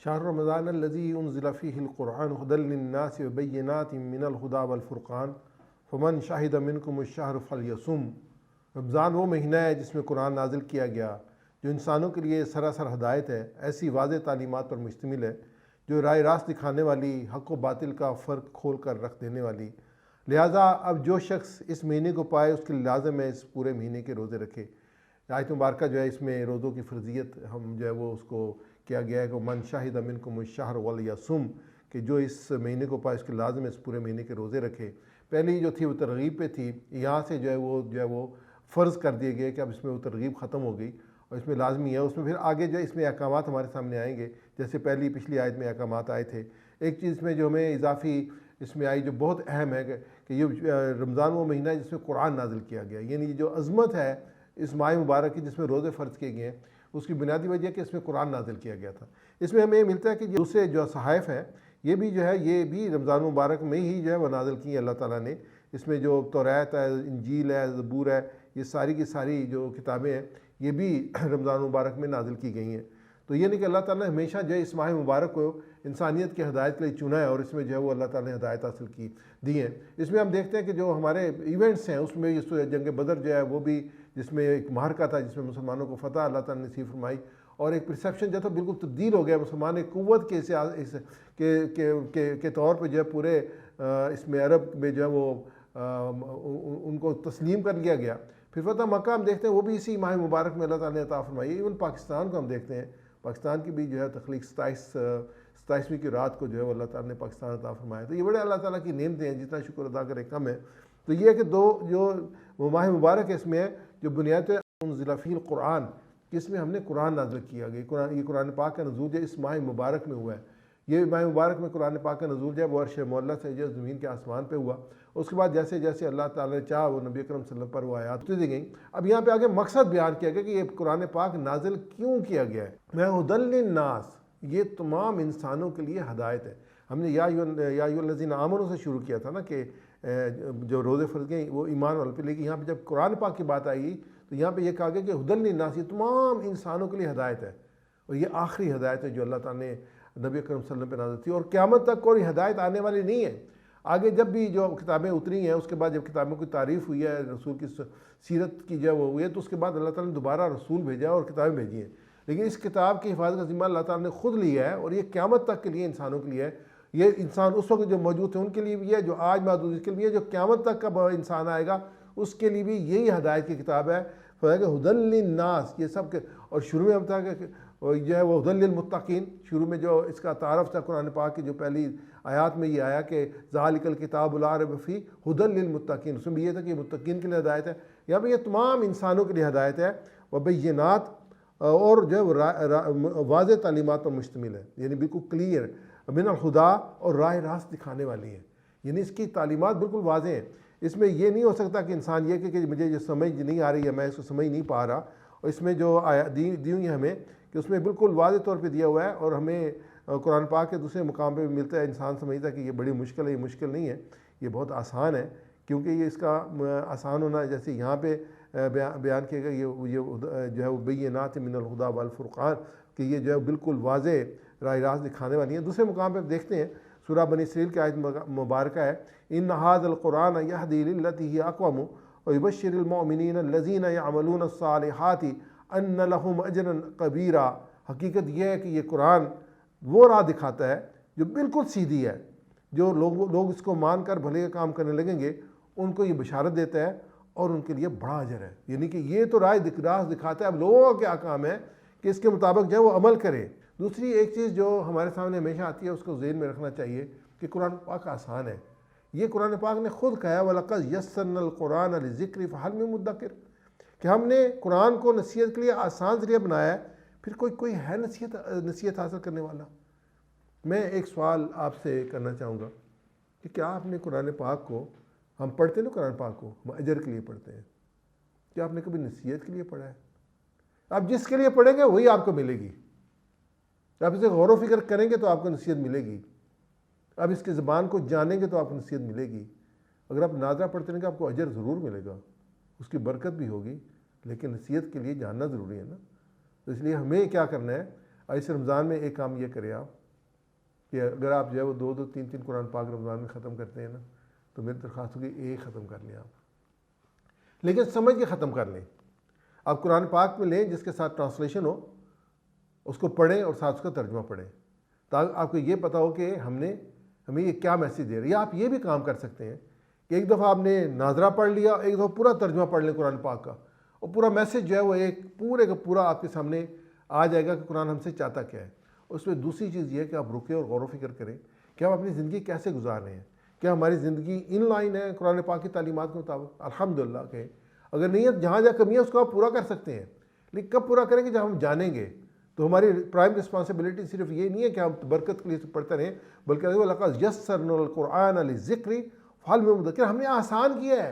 شهر رمضان الذي انزل فيه القرآن هدى للناس وبينات من الهدى والفرقان فمن شهد منكم الشهر فليصم۔ رمضان وہ مہینہ ہے جس میں قرآن نازل کیا گیا، جو انسانوں کے لیے سراسر ہدایت ہے، ایسی واضح تعلیمات پر مشتمل ہے جو راہ راست دکھانے والی، حق و باطل کا فرق کھول کر رکھ دینے والی۔ لہٰذا اب جو شخص اس مہینے کو پائے اس کے لیے لازم ہے اس پورے مہینے کے روزے رکھے۔ آیت مبارکہ جو ہے اس میں روزوں کی فرضیت ہم جو ہے وہ اس کو کیا گیا ہے کہ من شاہد منکم الشہر ولیصم، کہ جو اس مہینے کو پائے اس کے لازم ہے اس پورے مہینے کے روزے رکھے۔ پہلی جو تھی وہ ترغیب پہ تھی، یہاں سے جو ہے وہ فرض کر دیے گئے کہ اب اس میں وہ ترغیب ختم ہو گئی اور اس میں لازمی ہے۔ اس میں پھر آگے جو ہے اس میں احکامات ہمارے سامنے آئیں گے، جیسے پچھلی آیت میں احکامات آئے تھے۔ ایک چیز میں جو ہمیں اضافی اس میں آئی جو بہت اہم ہے کہ یہ رمضان وہ مہینہ ہے جس میں قرآن نازل کیا گیا، یعنی جو عظمت ہے اس ماہ مبارک کی جس میں روزے فرض کیے گئے ہیں، اس کی بنیادی وجہ کہ اس میں قرآن نازل کیا گیا تھا۔ اس میں ہمیں یہ ملتا ہے کہ دوسرے جو صحائف ہیں یہ بھی جو ہے یہ بھی رمضان مبارک میں ہی جو ہے وہ نازل کی ہیں اللہ تعالیٰ نے۔ اس میں جو توریت ہے، انجیل ہے، زبور ہے، یہ ساری کی ساری جو کتابیں ہیں یہ بھی رمضان مبارک میں نازل کی گئی ہیں۔ تو یہ نہیں کہ اللہ تعالیٰ نے ہمیشہ جو ہے اس ماہ مبارک کو انسانیت کی ہدایت کے لیے چنا ہے اور اس میں جو ہے وہ اللہ تعالیٰ نے ہدایت حاصل دی ہے۔ اس میں ہم دیکھتے ہیں کہ جو ہمارے ایونٹس ہیں اس میں جنگ بدر جو ہے وہ بھی، جس میں ایک معرکہ تھا جس میں مسلمانوں کو فتح اللہ تعالیٰ نے نصیب فرمائی، اور ایک پرسیپشن جو تھا بالکل تبدیل ہو گیا، مسلمان ایک قوت کے طور پہ جو ہے پورے اس میں عرب میں جو ہے وہ ان کو تسلیم کر لیا گیا۔ پھر فتح مکہ ہم دیکھتے ہیں وہ بھی اسی ماہ مبارک میں اللہ تعالیٰ نے عطا فرمائی۔ ایون پاکستان کو ہم دیکھتے ہیں، پاکستان کی بھی جو ہے تخلیق 27ویں کی رات کو جو ہے وہ اللہ تعالیٰ نے پاکستان عطا فرمایا۔ تو یہ بڑے اللہ تعالیٰ کی نعمتیں ہیں، جتنا شکر ادا کرے کم ہے۔ تو یہ ہے کہ جو ماہ مبارک ہے اس میں جو بنیاد ہے انزل فیہ القرآن، کہ اس میں ہم نے قرآن نازل کیا گیا۔ یہ قرآن پاک کا نزول جو ہے اس ماہ مبارک میں ہوا ہے۔ یہ ماہ مبارک میں قرآن پاک کا نزول جو ہے وہ عرش معلیٰ سے جو زمین کے آسمان پہ ہوا۔ اس کے بعد جیسے جیسے اللہ تعالیٰ نے چاہا وہ نبی اکرم صلی اللہ علیہ وسلم پر وہ آیات دی گئیں۔ اب یہاں پہ آگے مقصد بیان کیا گیا کہ یہ قرآن پاک نازل کیوں کیا گیا ہے۔ میں ہدی للناس، یہ تمام انسانوں کے لیے ہدایت ہے۔ ہم نے یا ایھا الذین آمنوا سے شروع کیا تھا نا کہ جو روزے فرض گئے وہ ایمان والوں پہ، لیکن یہاں پہ جب قرآن پاک کی بات آئی تو یہاں پہ یہ کہا گیا کہ ہدی للناس، یہ تمام انسانوں کے لیے ہدایت ہے، اور یہ آخری ہدایت ہے جو اللہ تعالیٰ نے نبی اکرم صلی اللہ علیہ وسلم پہ نازل تھی، اور قیامت تک کوئی ہدایت آنے والی نہیں ہے۔ آگے جب بھی جو کتابیں اتری ہیں اس کے بعد جب کتابوں کی تعریف ہوئی ہے، رسول کی سیرت کی جو وہ ہوئی ہے، تو اس کے بعد اللہ تعالیٰ نے دوبارہ رسول بھیجا اور کتابیں بھیجی ہیں، لیکن اس کتاب کی حفاظت کا ذمہ اللہ تعالیٰ نے خود لیا ہے، اور یہ قیامت تک کے لیے انسانوں کے لیے ہے۔ یہ انسان اس وقت جو موجود تھے ان کے لیے بھی ہے، جو آج موجود اس کے لیے، جو قیامت تک کا انسان آئے گا اس کے لیے بھی یہی ہدایت کی کتاب ہے۔ ہدی للناس، یہ سب کے، اور شروع میں ہم تھا کہ جو ہے وہ ہدی للمتقین، شروع میں جو اس کا تعارف تھا قرآن پاک کی جو پہلی آیات میں یہ آیا کہ ذالک الکتاب لا ریب فیہ ہدی للمتقین، اس میں بھی یہ تھا کہ متقین کے لیے ہدایت ہے۔ یہاں پہ یہ تمام انسانوں کے لیے ہدایت ہے، وبینات، اور جو ہے واضح تعلیمات پر مشتمل ہے، یعنی بالکل کلیئر، من الہدی، اور راہ راست دکھانے والی ہے، یعنی اس کی تعلیمات بالکل واضح ہیں۔ اس میں یہ نہیں ہو سکتا کہ انسان یہ کہ مجھے یہ سمجھ نہیں آ رہی ہے، میں اس کو سمجھ نہیں پا رہا، اور اس میں جو دی ہوئی ہمیں کہ اس میں بالکل واضح طور پہ دیا ہوا ہے، اور ہمیں قرآن پاک کے دوسرے مقام پہ بھی ملتا ہے۔ انسان سمجھتا ہے کہ یہ بڑی مشکل ہے، یہ مشکل نہیں ہے، یہ بہت آسان ہے، کیونکہ یہ اس کا آسان ہونا جیسے یہاں پہ بیان کیا گیا، یہ جو ہے وہ بینات من الہدی والفرقان، کہ یہ جو ہے بالکل واضح راہ راست دکھانے والی ہیں۔ دوسرے مقام پہ دیکھتے ہیں سورہ بنی اسرائیل کی آیت مبارکہ ہے، ان ھذا القرآن یہدی للتی ہی اقوم ویبشر المؤمنین الذین یعملون الصالحات ان لہم اجرا کبیرا۔ حقیقت یہ ہے کہ یہ قرآن وہ راہ دکھاتا ہے جو بالکل سیدھی ہے، جو لوگ اس کو مان کر بھلے کا کام کرنے لگیں گے ان کو یہ بشارت دیتا ہے اور ان کے لیے بڑا اجر ہے۔ یعنی کہ یہ تو راہ دکھاتا ہے، اب لوگوں کا کیا کام ہے کہ اس کے مطابق جو ہے وہ عمل کرے۔ دوسری ایک چیز جو ہمارے سامنے ہمیشہ آتی ہے اس کو ذہن میں رکھنا چاہیے کہ قرآن پاک آسان ہے۔ یہ قرآن پاک نے خود کہا ہے وَلَقَدْ يَسَّرْنَا الْقُرْآنَ لِلذِّكْرِ فَهَلْ مِن مُدَّكِرٍ، کہ ہم نے قرآن کو نصیحت کے لیے آسان ذریعہ بنایا ہے، پھر کوئی ہے نصیحت حاصل کرنے والا۔ میں ایک سوال آپ سے کرنا چاہوں گا کہ کیا آپ نے قرآن پاک کو، ہم پڑھتے ہیں نا قرآن پاک کو ہم اجر کے لیے پڑھتے ہیں، کیا آپ نے کبھی نصیحت کے لیے پڑھا ہے؟ آپ جس کے لیے پڑھیں گے وہی آپ کو ملے گی، آپ اسے غور و فکر کریں گے تو آپ کو نصیحت ملے گی، آپ اس کی زبان کو جانیں گے تو آپ کو نصیحت ملے گی۔ اگر آپ ناظرہ پڑھتے رہیں گے آپ کو اجر ضرور ملے گا، اس کی برکت بھی ہوگی، لیکن نصیحت کے لیے جاننا ضروری ہے نا۔ تو اس لیے ہمیں کیا کرنا ہے، اس رمضان میں ایک کام یہ کریں آپ کہ اگر آپ جو ہے وہ 2-3 قرآن پاک رمضان میں ختم کرتے ہیں نا، تو میری درخواست ہوگی ایک ختم کر لیں آپ، لیکن سمجھ کے ختم کر لیں۔ آپ قرآن پاک میں لیں جس کے ساتھ ٹرانسلیشن ہو، اس کو پڑھیں اور ساتھ اس کا ترجمہ پڑھیں، تاکہ آپ کو یہ پتہ ہو کہ ہمیں یہ کیا میسیج دے رہا ہے۔ یا آپ یہ بھی کام کر سکتے ہیں کہ ایک دفعہ آپ نے ناظرہ پڑھ لیا، ایک دفعہ پورا ترجمہ پڑھ لیں قرآن پاک کا، اور پورا میسیج جو ہے وہ ایک پورے کا پورا آپ کے سامنے آ جائے گا کہ قرآن ہم سے چاہتا کیا ہے۔ اس میں دوسری چیز یہ ہے کہ آپ رکیں اور غور و فکر کریں کہ ہم اپنی زندگی کیسے گزار رہے ہیں، کیا ہماری زندگی ان لائن ہے قرآن پاک کی تعلیمات کے مطابق؟ الحمدللہ کہ اگر نہیں ہے، جہاں کمی ہے اس کو آپ پورا کر سکتے ہیں، لیکن کب پورا کریں گے؟ جب ہم جانیں گے۔ تو ہماری پرائم رسپانسبلٹی صرف یہ نہیں ہے کہ ہم برکت کے لیے پڑھتے رہیں، بلکہ لَقَدْ يَسَّرْنَا الْقُرْآنَ لِلذِّكْرِ فَهَلْ مِن مُدَّكِرٍ، ہم نے آسان کیا ہے۔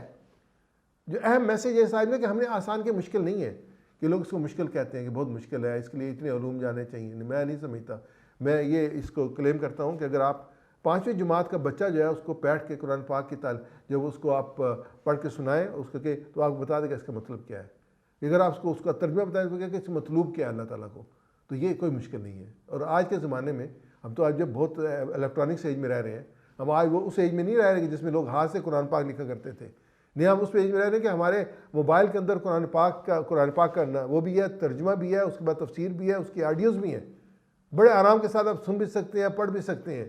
جو اہم میسیج ہے صاحب میں کہ ہم نے آسان کے مشکل نہیں ہے، کہ لوگ اس کو مشکل کہتے ہیں کہ بہت مشکل ہے، اس کے لیے اتنے علوم جانے چاہیے۔ میں نہیں سمجھتا، میں یہ اس کو کلیم کرتا ہوں کہ اگر آپ 5ویں جماعت کا بچہ جو ہے اس کو بیٹھ کے قرآن پاک کی جب اس کو آپ پڑھ کے سنائیں اس کو کہ تو آپ کو بتا دیں کہ اس کا مطلب کیا ہے۔ اگر آپ اس کا ترجمہ بتائیں کہ اس کا مطلوب کیا ہے اللہ تعالیٰ کو، تو یہ کوئی مشکل نہیں ہے۔ اور آج کے زمانے میں ہم تو آج جب بہت الیکٹرانکس ایج میں رہ رہے ہیں، ہم آج وہ اس ایج میں نہیں رہ رہے کہ جس میں لوگ ہاتھ سے قرآن پاک لکھا کرتے تھے، نہیں، ہم اس ایج میں رہ رہے ہیں کہ ہمارے موبائل کے اندر قرآن پاک کا وہ بھی ہے، ترجمہ بھی ہے، اس کے بعد تفسیر بھی ہے، اس کی آڈیوز بھی ہیں، بڑے آرام کے ساتھ آپ سن بھی سکتے ہیں، پڑھ بھی سکتے ہیں،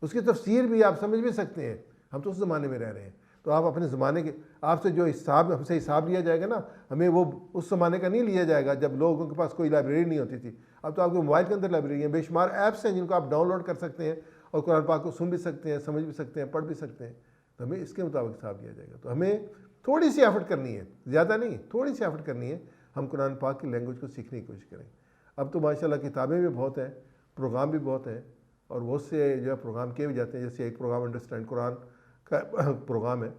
اس کی تفسیر بھی آپ سمجھ بھی سکتے ہیں۔ ہم تو اس زمانے میں رہ رہے ہیں، تو آپ اپنے زمانے کے آپ سے جو ہم سے حساب لیا جائے گا نا، ہمیں وہ اس زمانے کا نہیں لیا جائے گا جب لوگوں کے پاس کوئی لائبریری نہیں ہوتی تھی۔ اب تو آپ کے موبائل کے اندر لائبریری ہیں، بے شمار ایپس ہیں جن کو آپ ڈاؤن لوڈ کر سکتے ہیں اور قرآن پاک کو سن بھی سکتے ہیں، سمجھ بھی سکتے ہیں، پڑھ بھی سکتے ہیں، تو ہمیں اس کے مطابق حساب لیا جائے گا۔ تو ہمیں تھوڑی سی ایفرٹ کرنی ہے، زیادہ نہیں، تھوڑی سی ایفرٹ کرنی ہے، ہم قرآن پاک کی لینگویج کو سیکھنے کی کوشش کریں۔ اب تو ماشاءاللہ کتابیں بھی بہت ہیں، پروگرام بھی بہت ہیں، اور بہت سے جو ہے پروگرام کیے بھی جاتے ہیں، جیسے ایک پروگرام انڈرسٹینڈ قرآن کا پروگرام ہے،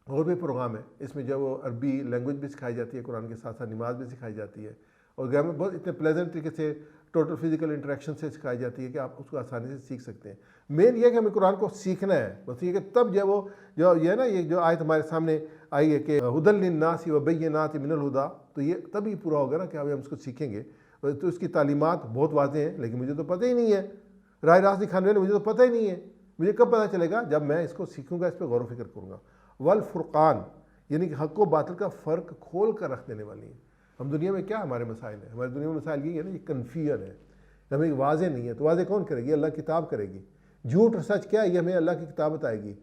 اور بھی پروگرام ہے، اس میں جو وہ عربی لینگویج بھی سکھائی جاتی ہے، قرآن کے ساتھ ساتھ نماز بھی سکھائی جاتی ہے، اور گرامر بہت اتنے پلیزنٹ طریقے سے ٹوٹل فزیکل انٹریکشن سے سکھائی جاتی ہے کہ آپ اس کو آسانی سے سیکھ سکتے ہیں۔ مین یہ کہ ہمیں قرآن کو سیکھنا ہے، بس یہ کہ تب جو وہ جو یہ ہے نا، یہ جو آیت ہمارے سامنے آئی ہے کہ ہدی للناس وبینات من الہدی، تو یہ تبھی پورا ہوگا نا کہ ہم اس کو سیکھیں گے۔ تو اس کی تعلیمات بہت واضح ہیں، لیکن مجھے تو پتہ ہی نہیں ہے، راہ راست دکھانے والے مجھے تو پتہ ہی نہیں ہے۔ مجھے کب پتہ چلے گا؟ جب میں اس کو سیکھوں گا، اس پہ غور و فکر کروں گا۔ والفرقان، یعنی کہ حق و باطل کا فرق کھول کر رکھ دینے والی ہیں۔ ہم دنیا میں کیا ہمارے مسائل ہیں؟ ہماری دنیا میں مسائل یہ ہے نا، یہ کنفیوژن ہے، ہمیں واضح نہیں ہے۔ تو واضح کون کرے گی؟ اللہ کتاب کرے گی۔ جھوٹ اور سچ کیا ہے؟ یہ ہمیں اللہ کی کتاب بتائے گی۔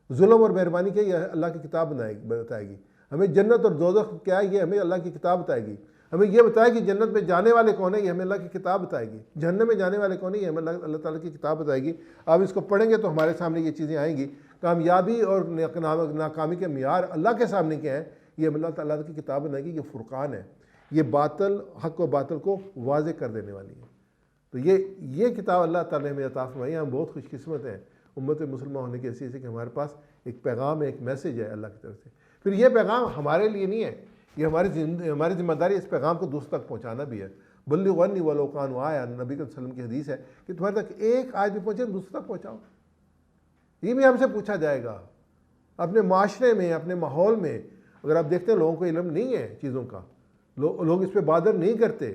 ظلم اور مہربانی کیا ہے؟ یہ اللہ کی کتاب بتائے گی۔ ہمیں جنت اور دوزخ کیا ہے؟ یہ ہمیں اللہ کی کتاب بتائے گی۔ ہمیں یہ بتائے گی جنت میں جانے والے کون ہیں، یہ ہمیں اللہ کی کتاب بتائے گی۔ جہنم میں جانے والے کون ہیں، یہ ہمیں اللہ تعالیٰ کی کتاب بتائے گی۔ آپ اس کو پڑھیں گے تو ہمارے سامنے یہ چیزیں آئیں گی۔ کامیابی اور ناکامی کے معیار اللہ کے سامنے کیا ہیں، یہ اللہ تعالیٰ کی کتاب بنائے گی۔ یہ فرقان ہے، یہ باطل حق و باطل کو واضح کر دینے والی ہے۔ تو یہ کتاب اللہ تعالیٰ نے ہمیں عطا فرمائی ہے۔ ہم بہت خوش قسمت ہیں امت مسلمہ ہونے کی حیثیت سے کہ ہمارے پاس ایک پیغام ہے، ایک میسیج ہے اللہ کی طرف سے۔ پھر یہ پیغام ہمارے لیے نہیں ہے، یہ ہماری ذمہ داری اس پیغام کو دوسروں تک پہنچانا بھی ہے۔ بلغوا عنی ولو کانوا آیۃ، نبی صلی اللہ علیہ وسلم کی حدیث ہے کہ تمہارے تک ایک آیت بھی پہنچے دوسروں تک پہنچاؤ۔ یہ بھی ہم سے پوچھا جائے گا۔ اپنے معاشرے میں، اپنے ماحول میں اگر آپ دیکھتے ہیں لوگوں کو علم نہیں ہے چیزوں کا، لوگ اس پہ بادر نہیں کرتے،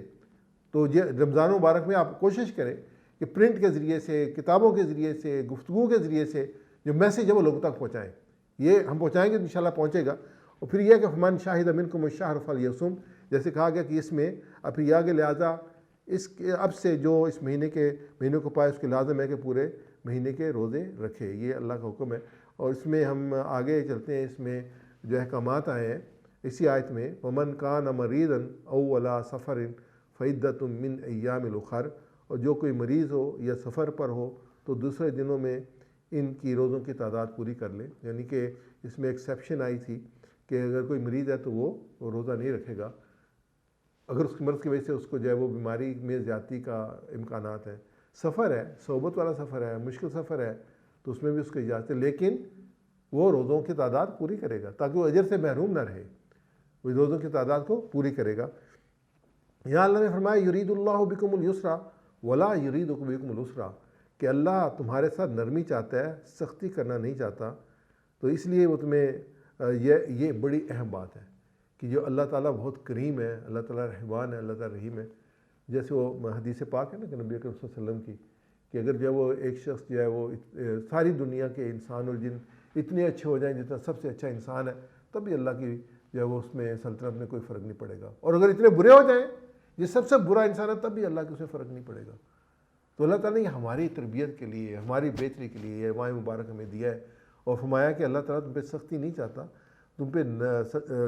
تو یہ رمضان مبارک میں آپ کوشش کریں کہ پرنٹ کے ذریعے سے، کتابوں کے ذریعے سے، گفتگو کے ذریعے سے جو میسیج ہے وہ لوگوں تک پہنچائیں۔ یہ ہم پہنچائیں گے تو انشاءاللہ پہنچے گا۔ اور پھر یہ کہ فمن شاہد منکم الشہر فلیصم، جیسے کہا گیا کہ اس میں اب پھر یہ آگے لہٰذا اب سے جو اس مہینے کو پائے اس کے لازم ہے کہ پورے مہینے کے روزے رکھے۔ یہ اللہ کا حکم ہے۔ اور اس میں ہم آگے چلتے ہیں، اس میں جو احکامات آئے ہیں اسی آیت میں، ومن کان مریضا او علی سفر فعدۃ من ایام اخر، اور جو کوئی مریض ہو یا سفر پر ہو تو دوسرے دنوں میں ان کی روزوں کی تعداد پوری کر لے۔ یعنی کہ اس میں ایکسیپشن آئی تھی کہ اگر کوئی مریض ہے تو وہ روزہ نہیں رکھے گا، اگر اس کی مرض کی وجہ سے اس کو جو ہے وہ بیماری میں زیادتی کا امکانات ہیں، سفر ہے، صحبت والا سفر ہے، مشکل سفر ہے، تو اس میں بھی اس کو اجازت ہے، لیکن وہ روزوں کی تعداد پوری کرے گا تاکہ وہ اجر سے محروم نہ رہے، وہ روزوں کی تعداد کو پوری کرے گا۔ یہاں اللہ نے فرمایا یرید اللہ بکم الیسر ولا یرید بکم العسر، کہ اللہ تمہارے ساتھ نرمی چاہتا ہے، سختی کرنا نہیں چاہتا۔ تو اس لیے وہ تمہیں یہ بڑی اہم بات ہے کہ جو اللہ تعالیٰ بہت کریم ہے، اللہ تعالیٰ رحمان ہے، اللہ تعالیٰ رحیم ہے، جیسے وہ حدیث پاک ہے نا کہ نبی اکرم صلی اللہ علیہ وسلم کی، کہ اگر جو ہے وہ ایک شخص جو ہے وہ ساری دنیا کے انسان اور جن اتنے اچھے ہو جائیں جتنا سب سے اچھا انسان ہے، تب بھی اللہ کی جو ہے وہ اس میں سلطنت میں کوئی فرق نہیں پڑے گا، اور اگر اتنے برے ہو جائیں یہ سب سے برا انسان ہے تب بھی اللہ کے اسے فرق نہیں پڑے گا۔ تو اللہ تعالیٰ نے ہماری تربیت کے لیے، ہماری بہتری کے لیے یہ ماہ مبارک ہمیں دیا ہے، اور فرمایا کہ اللہ تعالیٰ تم پہ سختی نہیں چاہتا، تم پہ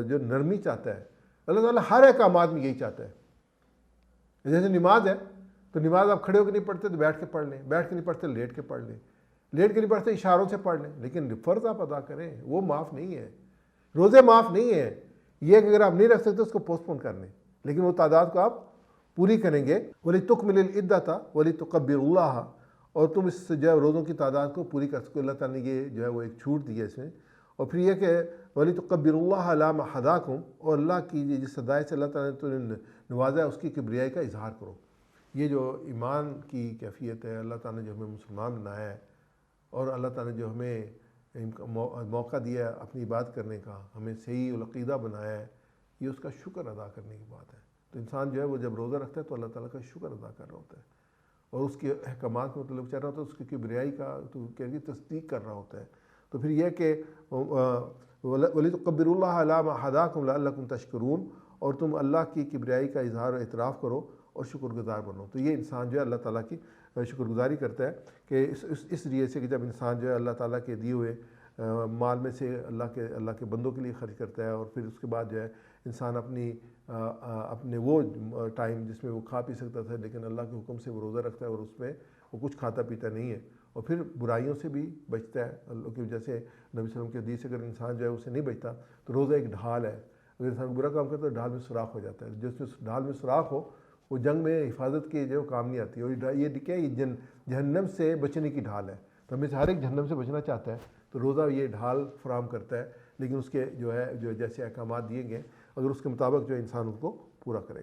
جو نرمی چاہتا ہے۔ اللہ تعالیٰ ہر احکامات میں یہی چاہتا ہے۔ جیسے نماز ہے تو نماز آپ کھڑے ہو کے نہیں پڑھتے تو بیٹھ کے پڑھ لیں، بیٹھ کے نہیں پڑھتے لیٹ کے پڑھ لیں، لیٹ کے نہیں پڑھتے اشاروں سے پڑھ لیں، لیکن فرض آپ ادا کریں وہ معاف نہیں ہے، روزے معاف نہیں ہیں، یہ کہ اگر آپ نہیں رکھ سکتے اس کو پوسٹ پون کر لیں، لیکن وہ تعداد کو آپ پوری کریں گے۔ وَلِتُكْمِلِ الْعِدَّةَ وَلِتُكَبِّرُوا اللَّهَ، اور تم اس جو ہے روزوں کی تعداد کو پوری کر سکو۔ اللہ تعالیٰ نے یہ جو ہے وہ ایک چھوٹ دی ہے اس میں۔ اور پھر یہ کہ وَلِتُكَبِّرُوا اللَّهَ عَلَىٰ مَا ہَدَاكُمْ، اور اللہ کی جس ہدایت سے اللہ تعالیٰ نے تمہیں نوازا ہے اس کی کبریائی کا اظہار کرو۔ یہ جو ایمان کی کیفیت ہے، اللہ تعالیٰ نے جو ہمیں مسلمان بنایا ہے اور اللہ تعالیٰ نے جو ہمیں موقع دیا ہے اپنی بات کرنے کا، ہمیں صحیح العقیدہ بنایا ہے، یہ اس کا شکر ادا کرنے کی بات ہے۔ تو انسان جو ہے وہ جب روزہ رکھتا ہے تو اللہ تعالیٰ کا شکر ادا کر رہا ہوتا ہے، اور اس کے احکامات کا مطلب چاہ رہا ہوتا ہے، اس کی کبریائی کا تو کی تصدیق کر رہا ہوتا ہے۔ تو پھر یہ کہ وَلِتُكَبِّرُوا اللَّهَ عَلَىٰ مَا هَدَاكُمْ لَعَلَّكُمْ تَشْكُرُونَ، اور تم اللہ کی کبریائی کا اظہار و اعتراف کرو اور شکر گزار بنو۔ تو یہ انسان جو ہے اللہ تعالیٰ کی شکر گزاری کرتا ہے کہ اس لیے سے کہ جب انسان جو ہے اللہ تعالیٰ کے دیے ہوئے مال میں سے اللہ کے بندوں کے لیے خرچ کرتا ہے، اور پھر اس کے بعد جو ہے انسان اپنے وہ ٹائم جس میں وہ کھا پی سکتا تھا لیکن اللہ کے حکم سے وہ روزہ رکھتا ہے اور اس میں وہ کچھ کھاتا پیتا نہیں ہے، اور پھر برائیوں سے بھی بچتا ہے اللہ کی وجہ سے۔ نبی صلی اللہ علیہ وسلم کے حدیث سے اگر انسان جو ہے اسے نہیں بچتا تو روزہ ایک ڈھال ہے، اگر انسان برا کام کرتا ہے تو ڈھال میں سوراخ ہو جاتا ہے، جس میں ڈھال میں سوراخ ہو وہ جنگ میں حفاظت کے جو کام نہیں آتی، اور یہ کیا ہے، یہ جہنم سے بچنے کی ڈھال ہے۔ تو ہمیں سے ہر ایک جہنم سے بچنا چاہتا ہے تو روزہ یہ ڈھال فراہم کرتا ہے، لیکن اس کے جو ہے جو جیسے احکامات دیے گئے اگر اس کے مطابق جو انسان اس کو پورا کرے گا۔